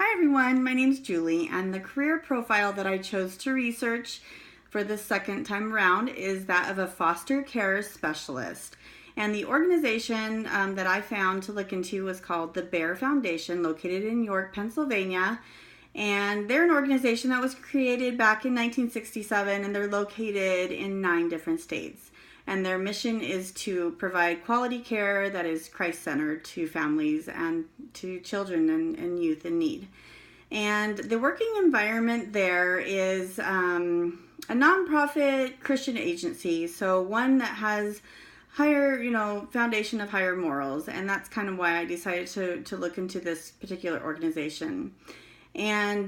Hi everyone, my name is Julie, and the career profile that I chose to research for the second time around is that of a foster care specialist. And the organization that I found to look into was called the Bear Foundation, located in York, Pennsylvania. And they're an organization that was created back in 1967, and they're located in 9 different states. And their mission is to provide quality care that is Christ-centered to families and to children and youth in need. And the working environment there is a nonprofit Christian agency, so one that has higher, foundation of higher morals, and that's kind of why I decided to look into this particular organization. And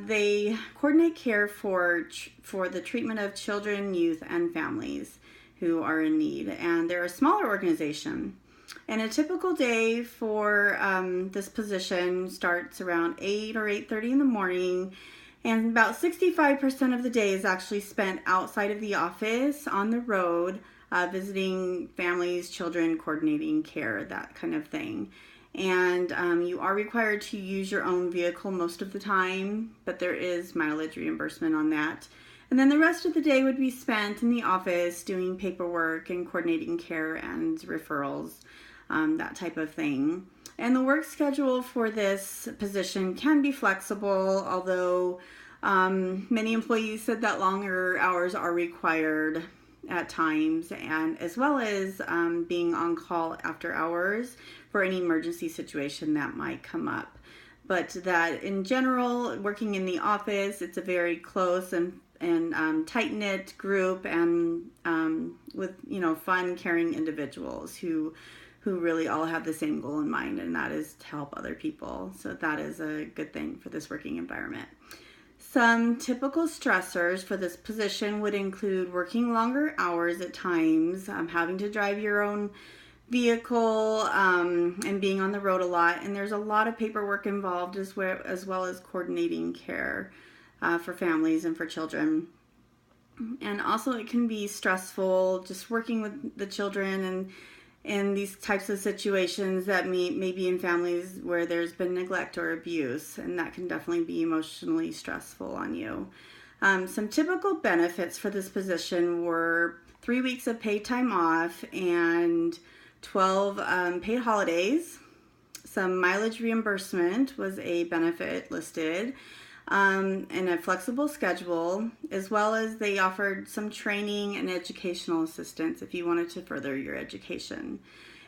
they coordinate care for the treatment of children, youth, and families who are in need. And they're a smaller organization. And a typical day for this position starts around 8 or 8:30 in the morning. And about 65% of the day is actually spent outside of the office, on the road, visiting families, children, coordinating care, that kind of thing. And you are required to use your own vehicle most of the time, but there is mileage reimbursement on that. And then the rest of the day would be spent in the office doing paperwork and coordinating care and referrals, that type of thing. And the work schedule for this position can be flexible, although many employees said that longer hours are required at times, and as well as being on call after hours for any emergency situation that might come up. But that in general, working in the office, it's a very close and tight-knit group, and with fun, caring individuals who really all have the same goal in mind, and that is to help other people. So that is a good thing for this working environment. Some typical stressors for this position would include working longer hours at times, having to drive your own vehicle, and being on the road a lot. And there's a lot of paperwork involved as well as coordinating care for families and for children. And also it can be stressful just working with the children and in these types of situations that may be in families where there's been neglect or abuse, and that can definitely be emotionally stressful on you. Some typical benefits for this position were 3 weeks of paid time off and 12 paid holidays. Some mileage reimbursement was a benefit listed, and a flexible schedule, as well as they offered some training and educational assistance if you wanted to further your education.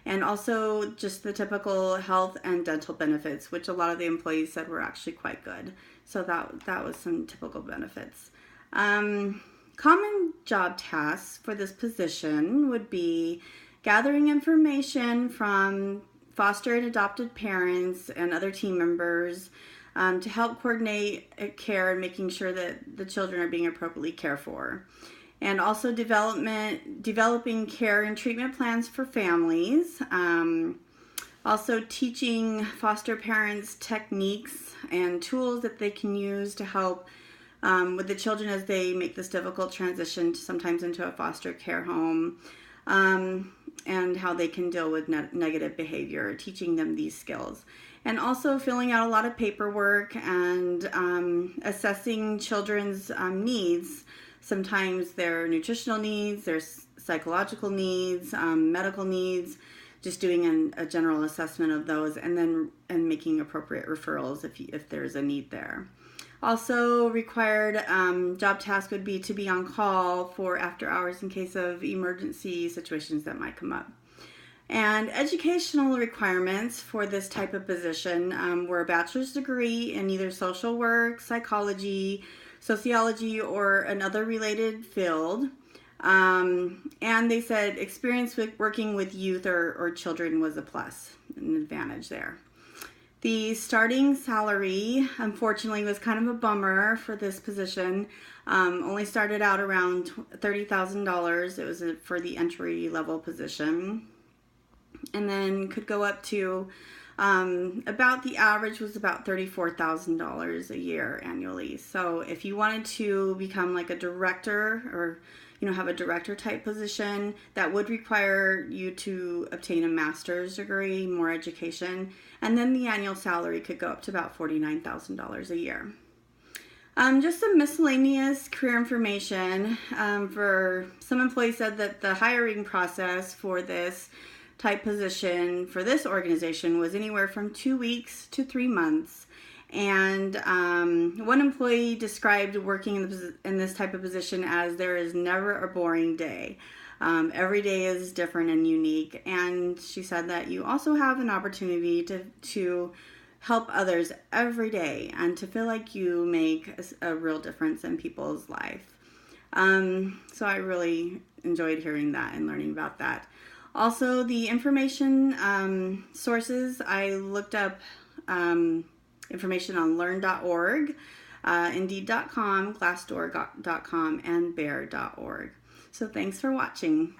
And also just the typical health and dental benefits, which a lot of the employees said were actually quite good. So that was some typical benefits. Common job tasks for this position would be gathering information from foster and adopted parents and other team members, to help coordinate care and making sure that the children are being appropriately cared for. And also developing care and treatment plans for families. Also teaching foster parents techniques and tools that they can use to help with the children as they make this difficult transition sometimes into a foster care home. And how they can deal with negative behavior, teaching them these skills. And also filling out a lot of paperwork and assessing children's needs, sometimes their nutritional needs, their psychological needs, medical needs, just doing a general assessment of those, and making appropriate referrals if there's a need there. Also required job task would be to be on call for after hours in case of emergency situations that might come up. And educational requirements for this type of position were a bachelor's degree in either social work, psychology, sociology, or another related field. And they said experience with working with youth or children was a plus, an advantage there. The starting salary, unfortunately, was kind of a bummer for this position. Only started out around $30,000. It was for the entry level position. And then could go up to about the average was about $34,000 a year annually. So if you wanted to become like a director or have a director type position that would require you to obtain a master's degree, more education, and then the annual salary could go up to about $49,000 a year. Just some miscellaneous career information. For some employees said that the hiring process for this type position for this organization was anywhere from 2 weeks to 3 months. And one employee described working in this type of position as there is never a boring day. Every day is different and unique. And she said that you also have an opportunity to help others every day and to feel like you make a real difference in people's life. So I really enjoyed hearing that and learning about that. Also, the information sources, I looked up information on learn.org, indeed.com, glassdoor.com, and bear.org. So thanks for watching.